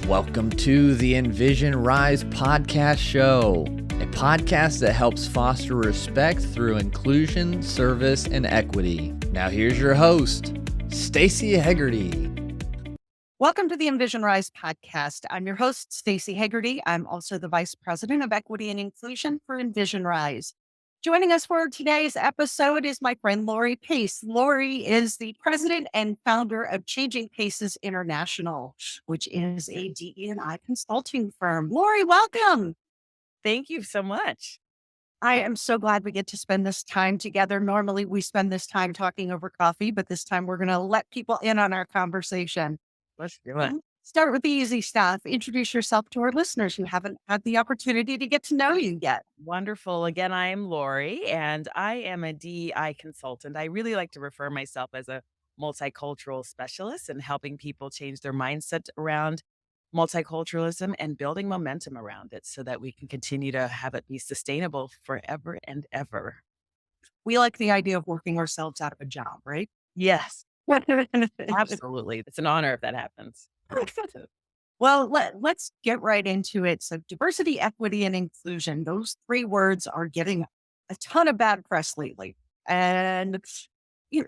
Welcome to the Envision Rise podcast show, a podcast that helps foster respect through inclusion, service, and equity. Now here's your host, Stacey Hegarty. Welcome to the Envision Rise podcast. I'm your host, Stacey Hegarty. I'm also the Vice President of Equity and Inclusion for Envision Rise. Joining us for today's episode is my friend Lori Pace. Lori is the president and founder of Changing Paces International, which is a DE&I consulting firm. Lori, welcome. Thank you so much. I am so glad we get to spend this time together. Normally, we spend this time talking over coffee, but this time we're going to let people in on our conversation. Let's do it. Start with the easy stuff. Introduce yourself to our listeners who haven't had the opportunity to get to know you yet. Wonderful. Again, I am Lori, and I am a DEI consultant. I really like to refer myself as a multicultural specialist and helping people change their mindset around multiculturalism and building momentum around it so that we can continue to have it be sustainable forever and ever. We like the idea of working ourselves out of a job, right? Yes, absolutely. It's an honor if that happens. Well, let's get right into it. So diversity, equity, and inclusion, those three words are getting a ton of bad press lately. And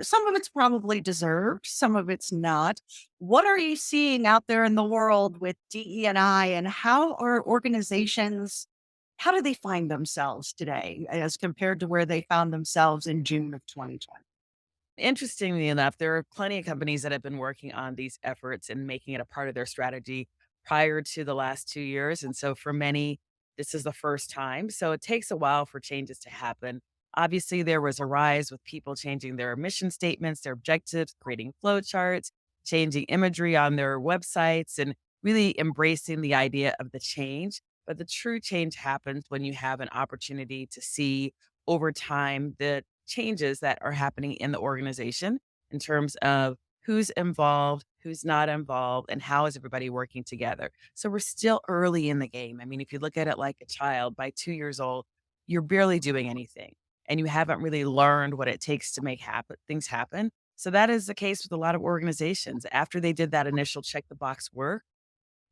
some of it's probably deserved, some of it's not. What are you seeing out there in the world with DE&I, and how are organizations, how do they find themselves today as compared to where they found themselves in June of 2020? Interestingly enough, there are plenty of companies that have been working on these efforts and making it a part of their strategy prior to the last 2 years. And so for many, this is the first time. So it takes a while for changes to happen. Obviously, there was a rise with people changing their mission statements, their objectives, creating flowcharts, changing imagery on their websites, and really embracing the idea of the change. But the true change happens when you have an opportunity to see over time the changes that are happening in the organization in terms of who's involved, who's not involved, and how is everybody working together. So we're still early in the game. I mean, if you look at it like a child, by 2 years old, you're barely doing anything and you haven't really learned what it takes to make things happen. So that is the case with a lot of organizations. After they did that initial check the box work,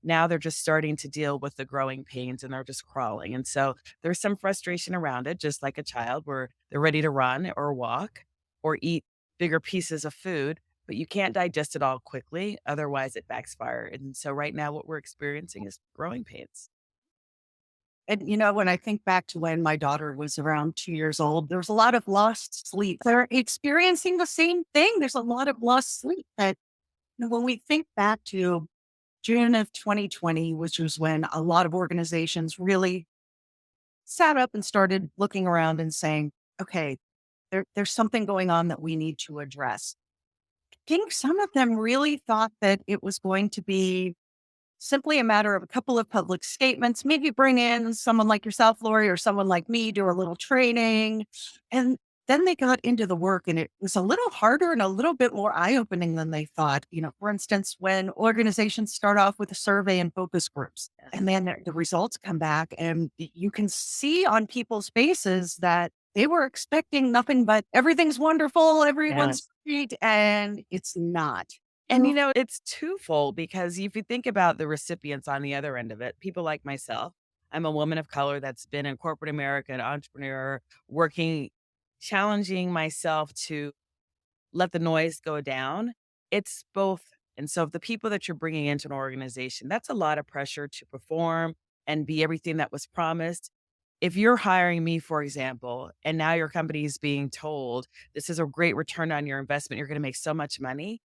now they're just starting to deal with the growing pains and they're just crawling. And so there's some frustration around it, just like a child where they're ready to run or walk or eat bigger pieces of food, but you can't digest it all quickly. Otherwise, it backfires. And so right now, what we're experiencing is growing pains. And, when I think back to when my daughter was around 2 years old, there's a lot of lost sleep. They're experiencing the same thing. There's a lot of lost sleep that when we think back to June of 2020, which was when a lot of organizations really sat up and started looking around and saying, okay, there's something going on that we need to address. I think some of them really thought that it was going to be simply a matter of a couple of public statements, maybe bring in someone like yourself, Lori, or someone like me, do a little training. And then they got into the work and it was a little harder and a little bit more eye-opening than they thought. For instance, when organizations start off with a survey and focus groups, and then the results come back and you can see on people's faces that they were expecting nothing but everything's wonderful, everyone's great, and it's not. And, it's twofold because if you think about the recipients on the other end of it, people like myself, I'm a woman of color that's been in corporate America, an entrepreneur, working, challenging myself to let the noise go down. It's both. And so the people that you're bringing into an organization, that's a lot of pressure to perform and be everything that was promised. If you're hiring me, for example, and now your company is being told this is a great return on your investment, you're going to make so much money.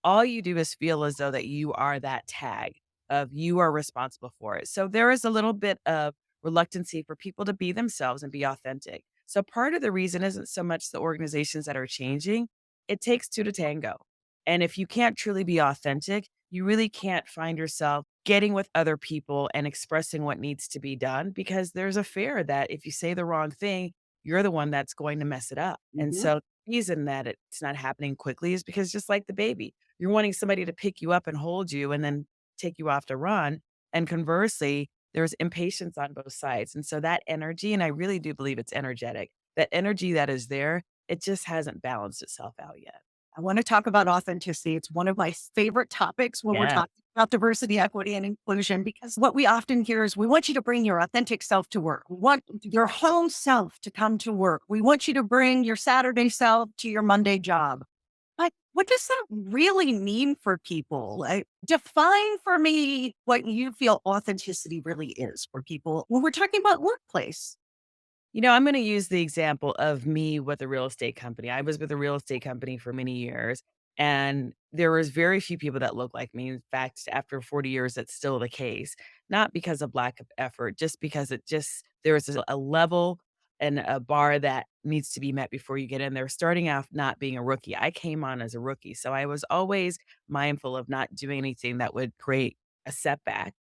All you do is feel as though that you are that tag of you are responsible for it. So there is a little bit of reluctancy for people to be themselves and be authentic. So part of the reason isn't so much the organizations that are changing. It takes two to tango. And if you can't truly be authentic, you really can't find yourself getting with other people and expressing what needs to be done because there's a fear that if you say the wrong thing, you're the one that's going to mess it up. And so the reason that it's not happening quickly is because just like the baby, you're wanting somebody to pick you up and hold you and then take you off to run. And conversely, there's impatience on both sides. And so that energy, and I really do believe it's energetic, that energy that is there, it just hasn't balanced itself out yet. I want to talk about authenticity. It's one of my favorite topics when we're Yeah. talking about diversity, equity, and inclusion, because what we often hear is we want you to bring your authentic self to work. We want your whole self to come to work. We want you to bring your Saturday self to your Monday job. But what does that really mean for people? Like, define for me what you feel authenticity really is for people when we're talking about workplace. I'm going to use the example of me with a real estate company. I was with a real estate company for many years, and there was very few people that looked like me. In fact, after 40 years, that's still the case. Not because of lack of effort, just because there is a level and a bar that needs to be met before you get in there. Starting off not being a rookie, I came on as a rookie, so I was always mindful of not doing anything that would create a setback.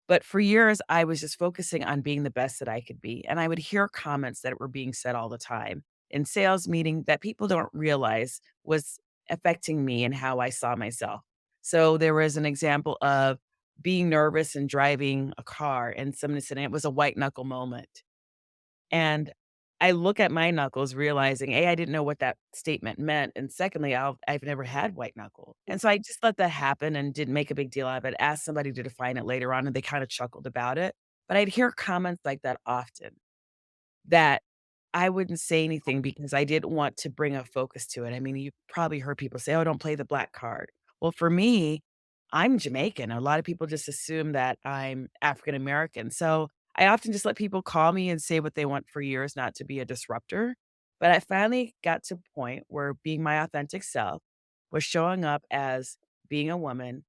But for years, I was just focusing on being the best that I could be, and I would hear comments that were being said all the time in sales meeting that people don't realize was affecting me and how I saw myself. So there was an example of being nervous and driving a car, and someone said, and it was a white knuckle moment. And I look at my knuckles realizing, A, I didn't know what that statement meant, and secondly, I've never had white knuckle, and so I just let that happen and didn't make a big deal out of it, asked somebody to define it later on, and they kinda chuckled about it, but I'd hear comments like that often. That I wouldn't say anything because I didn't want to bring a focus to it. I mean, you've probably heard people say, "Oh, don't play the black card." Well, for me, I'm Jamaican. A lot of people just assume that I'm African American. So I often just let people call me and say what they want for years, not to be a disruptor. But I finally got to a point where being my authentic self was showing up as being a woman,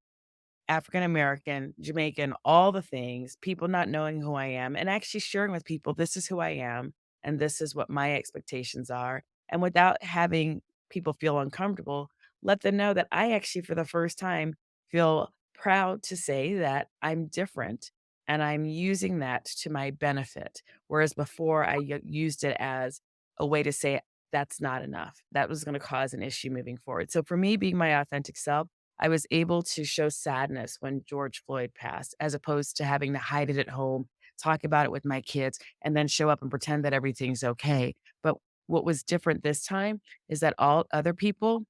African American, Jamaican, all the things, people not knowing who I am, and actually sharing with people, this is who I am, and this is what my expectations are. And without having people feel uncomfortable, let them know that I actually, for the first time, feel proud to say that I'm different and I'm using that to my benefit. Whereas before, used it as a way to say that's not enough. That was going to cause an issue moving forward. So for me, being my authentic self, I was able to show sadness when George Floyd passed, as opposed to having to hide it at home, talk about it with my kids, and then show up and pretend that everything's okay. But what was different this time is that all other people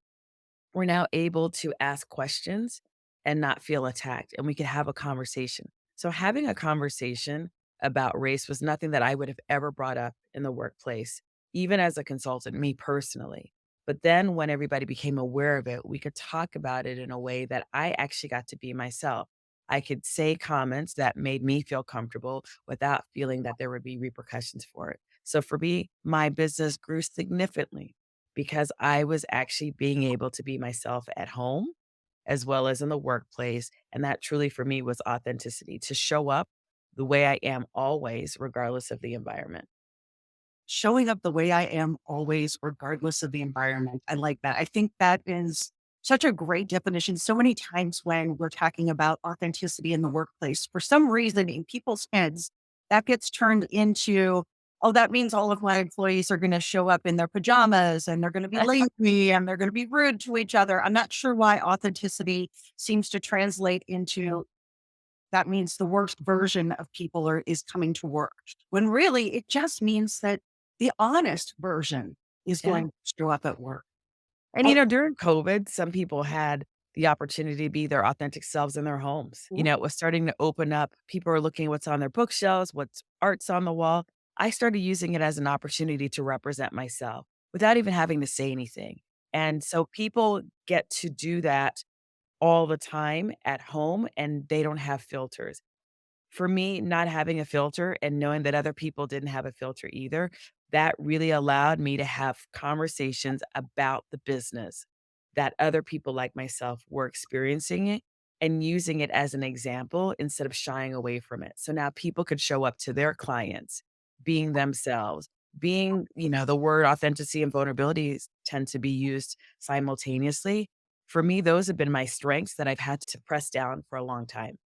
were now able to ask questions and not feel attacked, and we could have a conversation. So having a conversation about race was nothing that I would have ever brought up in the workplace, even as a consultant, me personally. But then when everybody became aware of it, we could talk about it in a way that I actually got to be myself. I could say comments that made me feel comfortable without feeling that there would be repercussions for it. So for me, my business grew significantly because I was actually being able to be myself at home as well as in the workplace. And that truly for me was authenticity, to show up the way I am always, regardless of the environment. Showing up the way I am always, regardless of the environment. I like that. I think that is such a great definition. So many times when we're talking about authenticity in the workplace, for some reason in people's heads, that gets turned into, oh, that means all of my employees are going to show up in their pajamas and they're going to be lazy and they're going to be rude to each other. I'm not sure why authenticity seems to translate into that means the worst version of people is coming to work. When really it just means that the honest version is Yeah. going to show up at work. And, Oh, during COVID, some people had the opportunity to be their authentic selves in their homes. mm, It was starting to open up. People are looking at what's on their bookshelves, what's art's on the wall. I started using it as an opportunity to represent myself without even having to say anything. And so people get to do that all the time at home and they don't have filters. For me, not having a filter and knowing that other people didn't have a filter either, that really allowed me to have conversations about the business that other people like myself were experiencing it and using it as an example instead of shying away from it. So now people could show up to their clients being themselves, being, the word authenticity and vulnerability tend to be used simultaneously. For me, those have been my strengths that I've had to press down for a long time.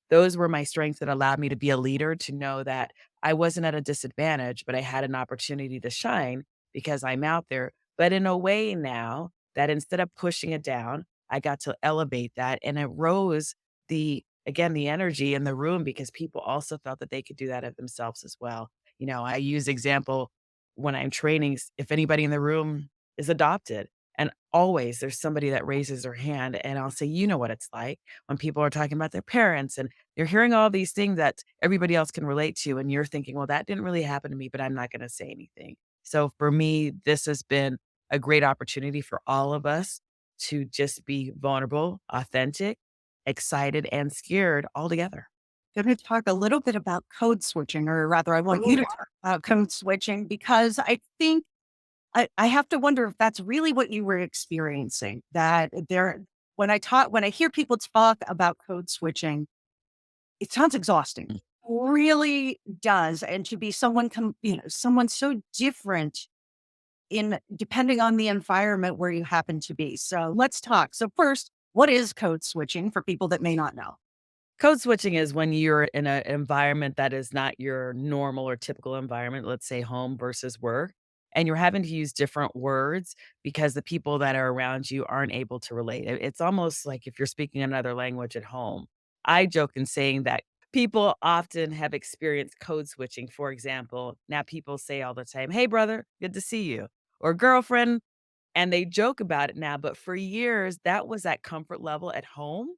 Those were my strengths that allowed me to be a leader, to know that I wasn't at a disadvantage, but I had an opportunity to shine because I'm out there. But in a way now that instead of pushing it down, I got to elevate that and it rose the energy in the room because people also felt that they could do that of themselves as well. I use example when I'm training, if anybody in the room is adopted, And always there's somebody that raises their hand, and I'll say, you know what it's like when people are talking about their parents and you're hearing all these things that everybody else can relate to. And you're thinking, well, that didn't really happen to me, but I'm not going to say anything. So for me, this has been a great opportunity for all of us to just be vulnerable, authentic, excited, and scared all together. Going to talk a little bit about code switching, or rather, I want you to talk about code switching because I think I have to wonder if that's really what you were experiencing. That there, when I hear people talk about code switching, it sounds exhausting. Really does. And to be someone so different in depending on the environment where you happen to be. So let's talk. So first, what is code switching for people that may not know? Code switching is when you're in an environment that is not your normal or typical environment, let's say home versus work, and you're having to use different words because the people that are around you aren't able to relate. It's almost like if you're speaking another language at home. I joke in saying that people often have experienced code switching. For example, now people say all the time, "Hey, brother, good to see you," or "Girlfriend," and they joke about it now, but for years, that was that comfort level at home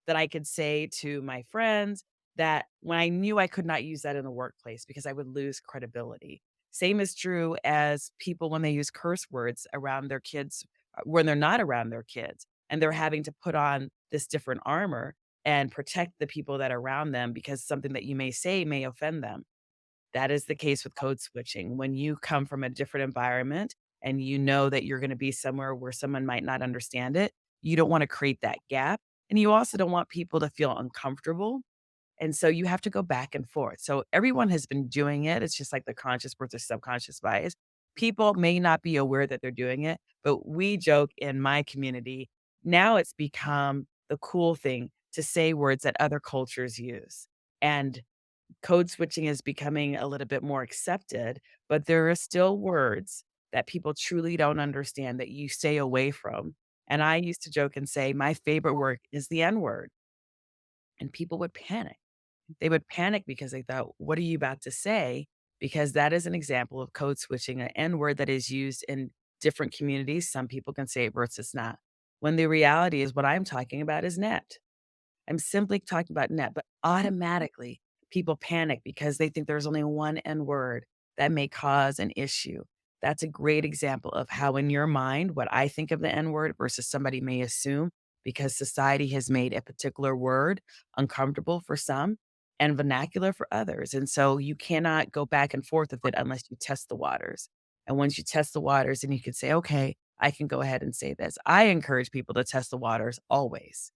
that I could say to my friends that when I knew I could not use that in the workplace because I would lose credibility. Same is true as people when they use curse words around their kids when they're not around their kids and they're having to put on this different armor and protect the people that are around them because something that you may say may offend them. That is the case with code switching. When you come from a different environment and you know that you're gonna be somewhere where someone might not understand it, you don't wanna create that gap, and you also don't want people to feel uncomfortable, and so you have to go back and forth. So everyone has been doing it, it's just like the conscious versus subconscious bias. People may not be aware that they're doing it, but we joke in my community, now it's become the cool thing to say words that other cultures use, and code switching is becoming a little bit more accepted, but there are still words that people truly don't understand that you stay away from. And I used to joke and say, my favorite word is the N word. And people would panic. They would panic because they thought, what are you about to say? Because that is an example of code switching, an N word that is used in different communities. Some people can say it versus not. When the reality is, what I'm talking about is net. I'm simply talking about net, but automatically people panic because they think there's only one N word that may cause an issue. That's a great example of how, in your mind, what I think of the N word versus somebody may assume because society has made a particular word uncomfortable for some and vernacular for others. And so you cannot go back and forth with it unless you test the waters. And once you test the waters, then you can say, okay, I can go ahead and say this. I encourage people to test the waters always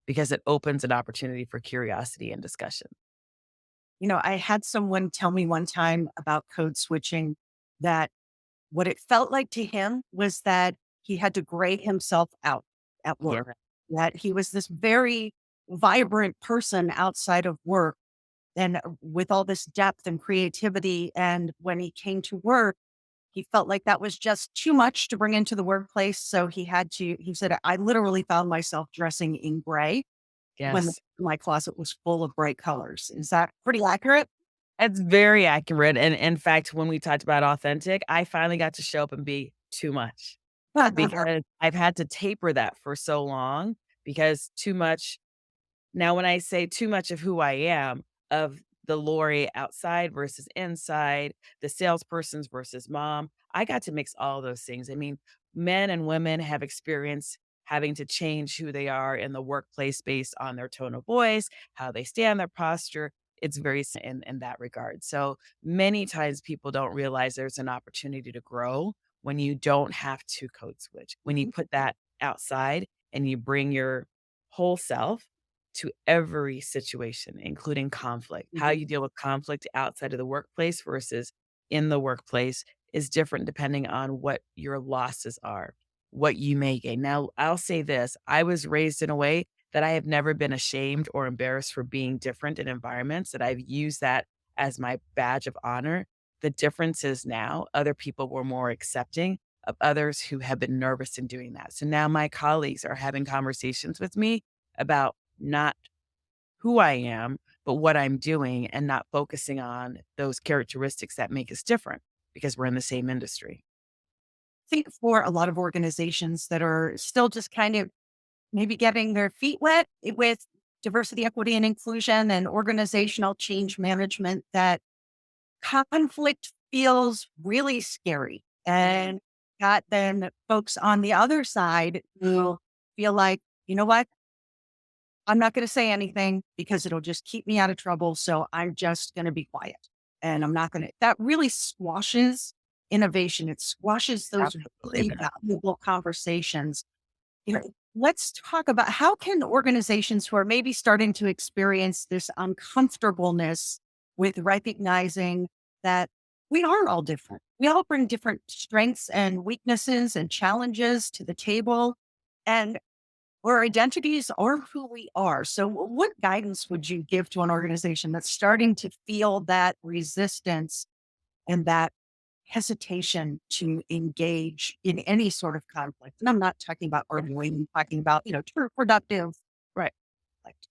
because it opens an opportunity for curiosity and discussion. I had someone tell me one time about code switching that what it felt like to him was that he had to gray himself out at Yeah. work, that he was this very vibrant person outside of work and with all this depth and creativity. And when he came to work, he felt like that was just too much to bring into the workplace. So he said, I literally found myself dressing in gray when Yes. my closet was full of bright colors. Is that pretty accurate? It's very accurate. And in fact, when we talked about authentic, I finally got to show up and be too much because I've had to taper that for so long because too much. Now, when I say too much of who I am, of the Lori outside versus inside, the salespersons versus mom, I got to mix all those things. I mean, men and women have experienced having to change who they are in the workplace based on their tone of voice, how they stand, their posture. It's very in that regard. So many times people don't realize there's an opportunity to grow when you don't have to code switch. When you put that outside and you bring your whole self to every situation, including conflict. How Mhm. you deal with conflict outside of the workplace versus in the workplace is different depending on what your losses are, what you may gain. Now, I'll say this I was raised in a way that I have never been ashamed or embarrassed for being different in environments, that I've used that as my badge of honor. The difference is now other people were more accepting of others who have been nervous in doing that. So now my colleagues are having conversations with me about not who I am, but what I'm doing and not focusing on those characteristics that make us different because we're in the same industry. think for a lot of organizations that are still just kind of maybe getting their feet wet with diversity, equity, and inclusion and organizational change management, that conflict feels really scary. And got then folks on the other side who feel like, you know what? I'm not going to say anything because it'll just keep me out of trouble. So I'm just going to be quiet and I'm not going to. That really squashes innovation. It squashes those Absolutely. really valuable conversations. Let's talk about how can organizations who are maybe starting to experience this uncomfortableness with recognizing that we are all different. We all bring different strengths and weaknesses and challenges to the table. And our identities are who we are. So, what guidance would you give to an organization that's starting to feel that resistance and that hesitation to engage in any sort of conflict? And I'm not talking about arguing, I'm talking about, true productive Right. conflict.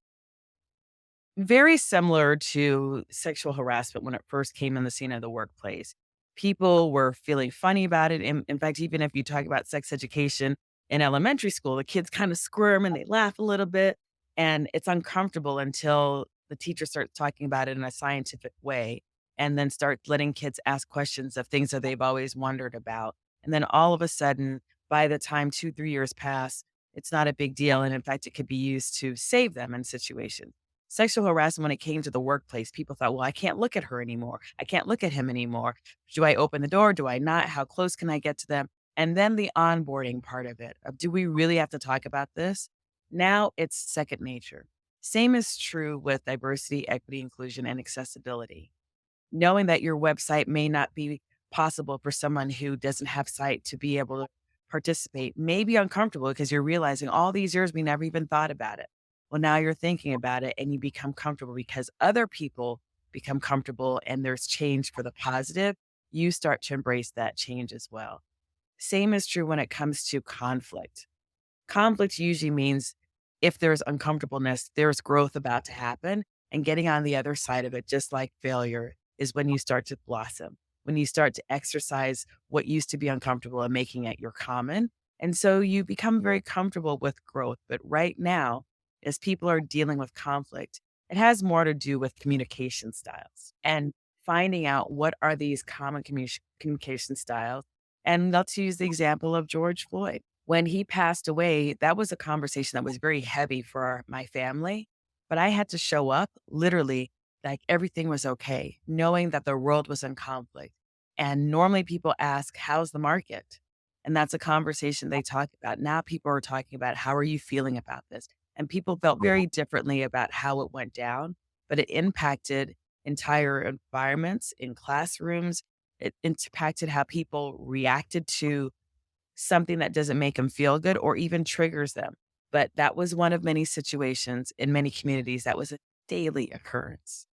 Very similar to sexual harassment when it first came in the scene of the workplace. People were feeling funny about it. In fact, even if you talk about sex education in elementary school, the kids kind of squirm and they laugh a little bit. And it's uncomfortable until the teacher starts talking about it in a scientific way and then start letting kids ask questions of things that they've always wondered about. And then all of a sudden, by the time 2, 3 years pass, it's not a big deal. And in fact, it could be used to save them in situations. Sexual harassment, when it came to the workplace, people thought, well, I can't look at her anymore. I can't look at him anymore. Do I open the door? Do I not? How close can I get to them? And then the onboarding part of it of, do we really have to talk about this? Now it's second nature. Same is true with diversity, equity, inclusion, and accessibility. Knowing that your website may not be possible for someone who doesn't have sight to be able to participate may be uncomfortable because you're realizing all these years we never even thought about it. Well, now you're thinking about it and you become comfortable because other people become comfortable and there's change for the positive. You start to embrace that change as well. Same is true when it comes to conflict. Conflict usually means if there's uncomfortableness, there's growth about to happen. And getting on the other side of it, just like failure, is when you start to blossom, when you start to exercise what used to be uncomfortable and making it your common. And so you become very comfortable with growth. But right now, as people are dealing with conflict, it has more to do with communication styles and finding out what are these common communication styles. And let's use the example of George Floyd. When he passed away, that was a conversation that was very heavy for my family, but I had to show up literally like everything was okay, knowing that the world was in conflict. And normally people ask, how's the market? And that's a conversation they talk about. Now people are talking about, how are you feeling about this? And people felt very differently about how it went down, but it impacted entire environments in classrooms. It impacted how people reacted to something that doesn't make them feel good or even triggers them. But that was one of many situations in many communities that was a daily occurrence.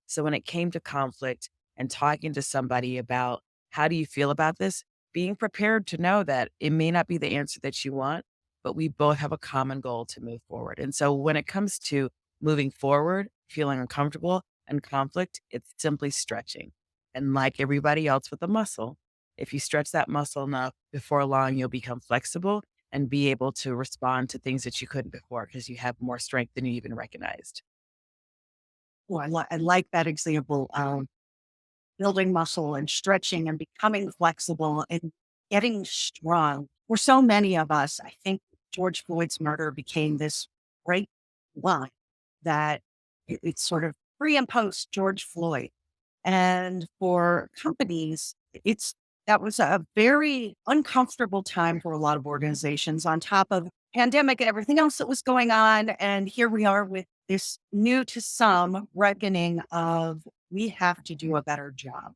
So when it came to conflict and talking to somebody about how do you feel about this, being prepared to know that it may not be the answer that you want, but we both have a common goal to move forward. And so when it comes to moving forward, feeling uncomfortable and conflict, it's simply stretching. And like everybody else with a muscle, if you stretch that muscle enough, before long, you'll become flexible and be able to respond to things that you couldn't before because you have more strength than you even recognized. Well, I like that example of building muscle and stretching and becoming flexible and getting strong. For so many of us, I think George Floyd's murder became this great line that it's sort of pre and post George Floyd. And for companies, it's that was a very uncomfortable time for a lot of organizations on top of pandemic and everything else that was going on. And here we are with this new to some reckoning of we have to do a better job.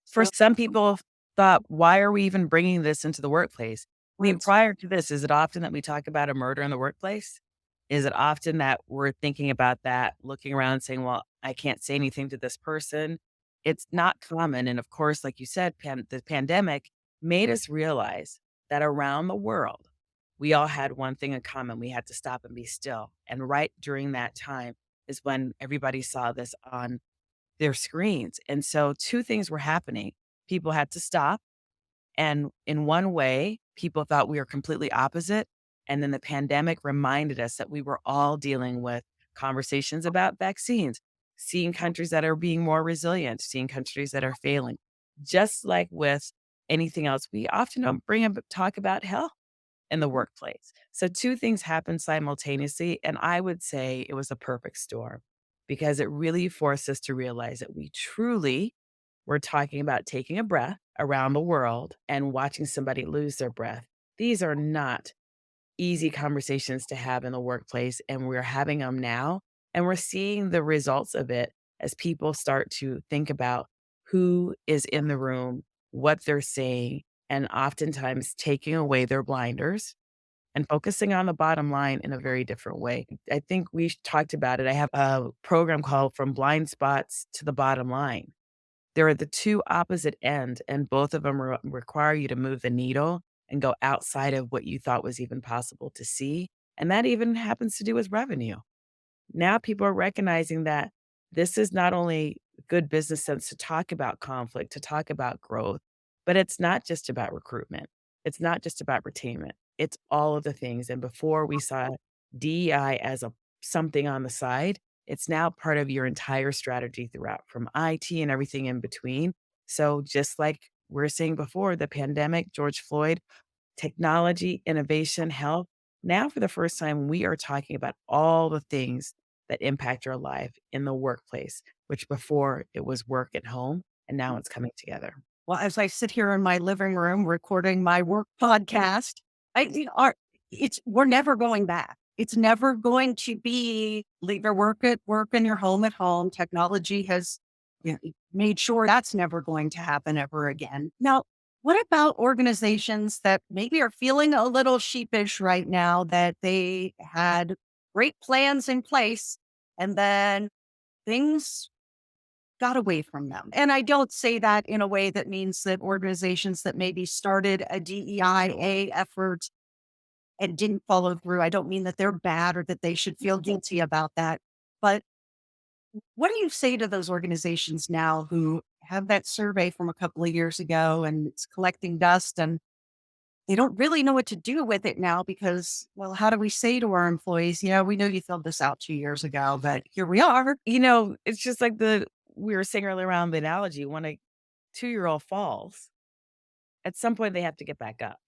For So some people thought, why are we even bringing this into the workplace? I mean, it's prior to this, is it often that we talk about a murder in the workplace? Is it often that we're thinking about that, looking around saying, well, I can't say anything to this person? It's not common. And of course, like you said, the pandemic made us realize that around the world, we all had one thing in common. We had to stop and be still. And right during that time is when everybody saw this on their screens. And so two things were happening. People had to stop And in one way, people thought we were completely opposite. And then the pandemic reminded us that we were all dealing with conversations about vaccines, seeing countries that are being more resilient, seeing countries that are failing. Just like with anything else, we often don't talk about health in the workplace. So two things happened simultaneously, and I would say it was a perfect storm because it really forced us to realize that we truly were talking about taking a breath around the world and watching somebody lose their breath. These are not easy conversations to have in the workplace, and we're having them now, and we're seeing the results of it as people start to think about who is in the room, what they're saying, and oftentimes taking away their blinders and focusing on the bottom line in a very different way. I think we talked about it. I have a program called From Blind Spots to the Bottom Line. There are the two opposite ends, and both of them require you to move the needle and go outside of what you thought was even possible to see. And that even happens to do with revenue. Now people are recognizing that this is not only good business sense to talk about conflict, to talk about growth, but it's not just about recruitment. It's not just about retainment. It's all of the things. And before we saw DEI as a something on the side, it's now part of your entire strategy throughout from IT and everything in between. So just like we are saying before, the pandemic, George Floyd, technology, innovation, health. Now, for the first time, we are talking about all the things that impact your life in the workplace, which before it was work at home, and now it's coming together. Well, as I sit here in my living room recording my work podcast, we're never going back. It's never going to be leave your work at work and your home at home. Technology has made sure that's never going to happen ever again. Now, what about organizations that maybe are feeling a little sheepish right now that they had great plans in place and then things got away from them? And I don't say that in a way that means that organizations that maybe started a DEIA effort and didn't follow through, I don't mean that they're bad or that they should feel guilty about that. But what do you say to those organizations now who have that survey from a couple of years ago and it's collecting dust and they don't really know what to do with it now because, well, how do we say to our employees, we know you filled this out 2 years ago, but here we are. It's just like we were saying earlier around the analogy when a 2-year-old falls, at some point they have to get back up.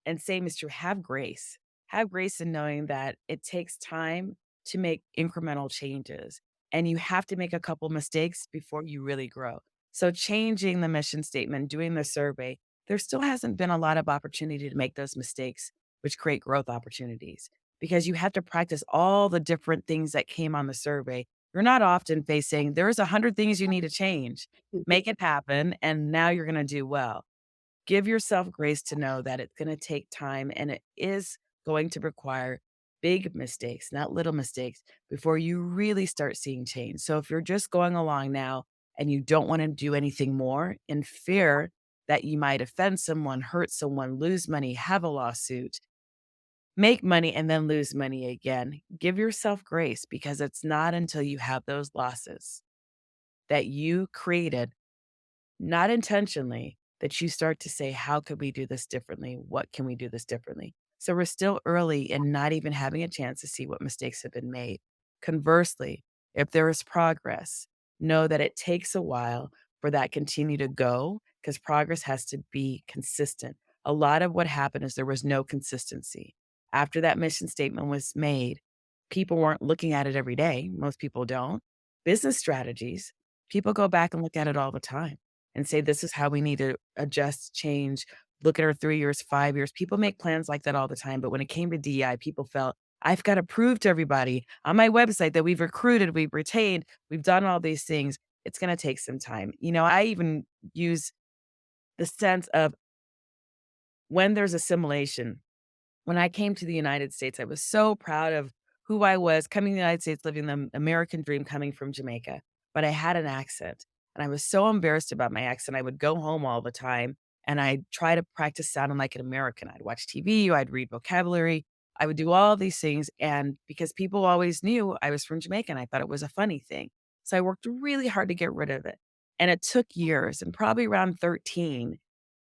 And same is true. Have grace. Have grace in knowing that it takes time to make incremental changes. And you have to make a couple mistakes before you really grow. So changing the mission statement, doing the survey, there still hasn't been a lot of opportunity to make those mistakes, which create growth opportunities because you have to practice all the different things that came on the survey. You're not often facing, there's 100 things you need to change, make it happen, and now you're going to do well. Give yourself grace to know that it's gonna take time and it is going to require big mistakes, not little mistakes, before you really start seeing change. So if you're just going along now and you don't wanna do anything more in fear that you might offend someone, hurt someone, lose money, have a lawsuit, make money, and then lose money again, give yourself grace because it's not until you have those losses that you created not intentionally, that you start to say, how could we do this differently? What can we do this differently? So we're still early and not even having a chance to see what mistakes have been made. Conversely, if there is progress, know that it takes a while for that continue to go because progress has to be consistent. A lot of what happened is there was no consistency. After that mission statement was made, people weren't looking at it every day. Most people don't. Business strategies, people go back and look at it all the time and say, this is how we need to adjust, change, look at our 3 years, 5 years. People make plans like that all the time. But when it came to DEI, people felt, I've got to prove to everybody on my website that we've recruited, we've retained, we've done all these things. It's going to take some time. I even use the sense of when there's assimilation. When I came to the United States, I was so proud of who I was coming to the United States, living the American dream coming from Jamaica. But I had an accent and I was so embarrassed about my accent. I would go home all the time and I'd try to practice sounding like an American. I'd watch TV, I'd read vocabulary, I would do all these things. And because people always knew I was from Jamaica and I thought it was a funny thing. So I worked really hard to get rid of it. And it took years and probably around 13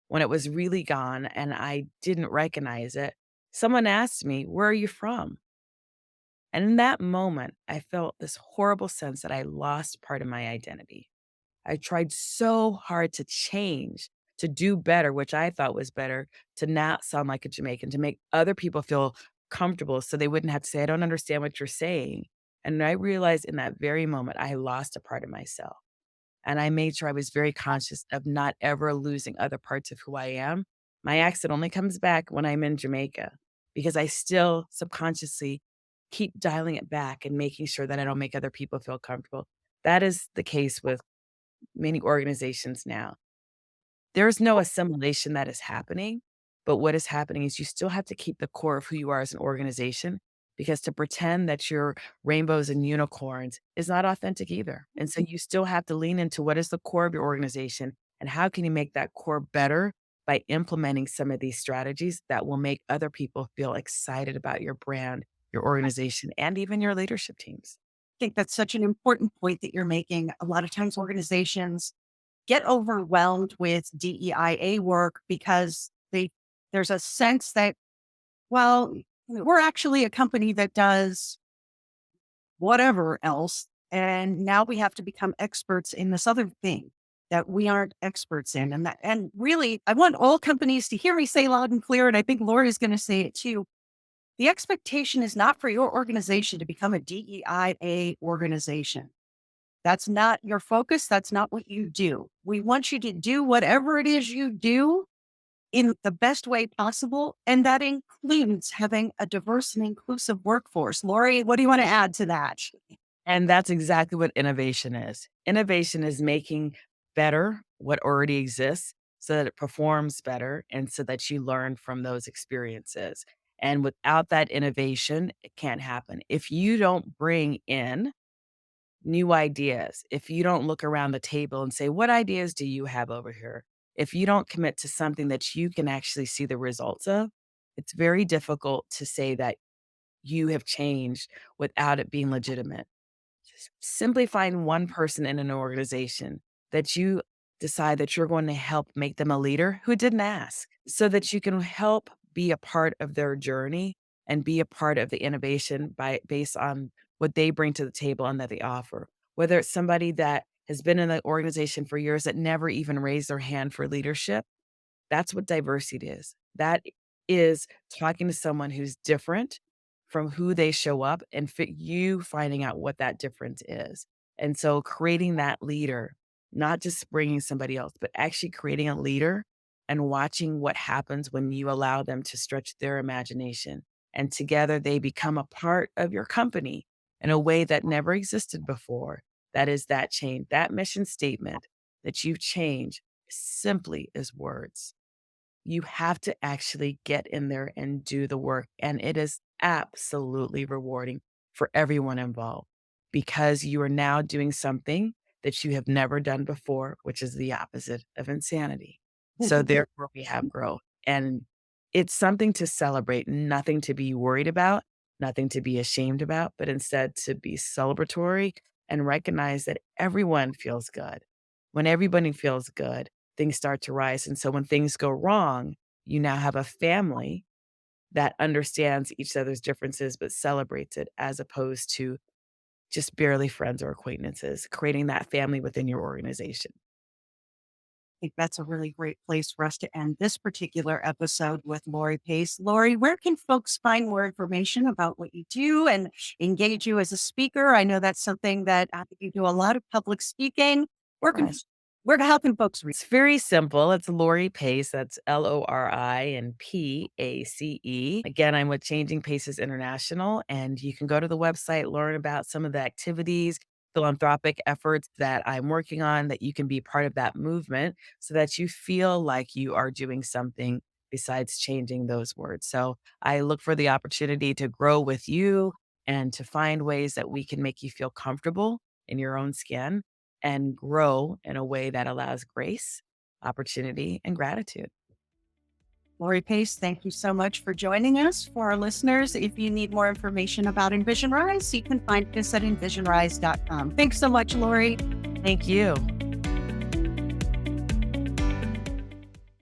when it was really gone and I didn't recognize it, someone asked me, "Where are you from?" And in that moment, I felt this horrible sense that I lost part of my identity. I tried so hard to change, to do better, which I thought was better, to not sound like a Jamaican, to make other people feel comfortable so they wouldn't have to say, "I don't understand what you're saying." And I realized in that very moment, I lost a part of myself. And I made sure I was very conscious of not ever losing other parts of who I am. My accent only comes back when I'm in Jamaica because I still subconsciously keep dialing it back and making sure that I don't make other people feel comfortable. That is the case with many organizations now. There's no assimilation that is happening, but what is happening is you still have to keep the core of who you are as an organization because to pretend that you're rainbows and unicorns is not authentic either. And so you still have to lean into what is the core of your organization and how can you make that core better by implementing some of these strategies that will make other people feel excited about your brand, your organization, and even your leadership teams. Think that's such an important point that you're making. A lot of times organizations get overwhelmed with DEIA work because there's a sense that, well, we're actually a company that does whatever else. And now we have to become experts in this other thing that we aren't experts in. And really, I want all companies to hear me say loud and clear. And I think Lori's going to say it too. The expectation is not for your organization to become a DEIA organization. That's not your focus. That's not what you do. We want you to do whatever it is you do in the best way possible. And that includes having a diverse and inclusive workforce. Lori, what do you want to add to that? And that's exactly what innovation is. Innovation is making better what already exists so that it performs better and so that you learn from those experiences. And without that innovation, it can't happen. If you don't bring in new ideas, if you don't look around the table and say, "What ideas do you have over here?" If you don't commit to something that you can actually see the results of, it's very difficult to say that you have changed without it being legitimate. Just simply find one person in an organization that you decide that you're going to help make them a leader who didn't ask, so that you can help be a part of their journey and be a part of the innovation based on what they bring to the table and that they offer. Whether it's somebody that has been in the organization for years that never even raised their hand for leadership, that's what diversity is. That is talking to someone who's different from who they show up and you finding out what that difference is. And so creating that leader, not just bringing somebody else, but actually creating a leader and watching what happens when you allow them to stretch their imagination. And together they become a part of your company in a way that never existed before. That is that change, that mission statement that you've changed simply is words. You have to actually get in there and do the work. And it is absolutely rewarding for everyone involved because you are now doing something that you have never done before, which is the opposite of insanity. So therefore we have growth. And it's something to celebrate, nothing to be worried about, nothing to be ashamed about, but instead to be celebratory and recognize that everyone feels good. When everybody feels good, things start to rise. And so when things go wrong, you now have a family that understands each other's differences but celebrates it as opposed to just barely friends or acquaintances, creating that family within your organization. Think that's a really great place for us to end this particular episode with Lori Pace. Lori, where can folks find more information about what you do and engage you as a speaker? I know that's something that you do a lot of public speaking. Where can, Yes. how can folks reach? It's very simple. It's Lori Pace. That's Lori and Pace. Again, I'm with Changing Paces International, and you can go to the website, learn about some of the activities, philanthropic efforts that I'm working on, that you can be part of that movement so that you feel like you are doing something besides changing those words. So I look for the opportunity to grow with you and to find ways that we can make you feel comfortable in your own skin and grow in a way that allows grace, opportunity, and gratitude. Lori Pace, thank you so much for joining us. For our listeners, if you need more information about Envision Rise, you can find us at envisionrise.com. Thanks so much, Lori. Thank you.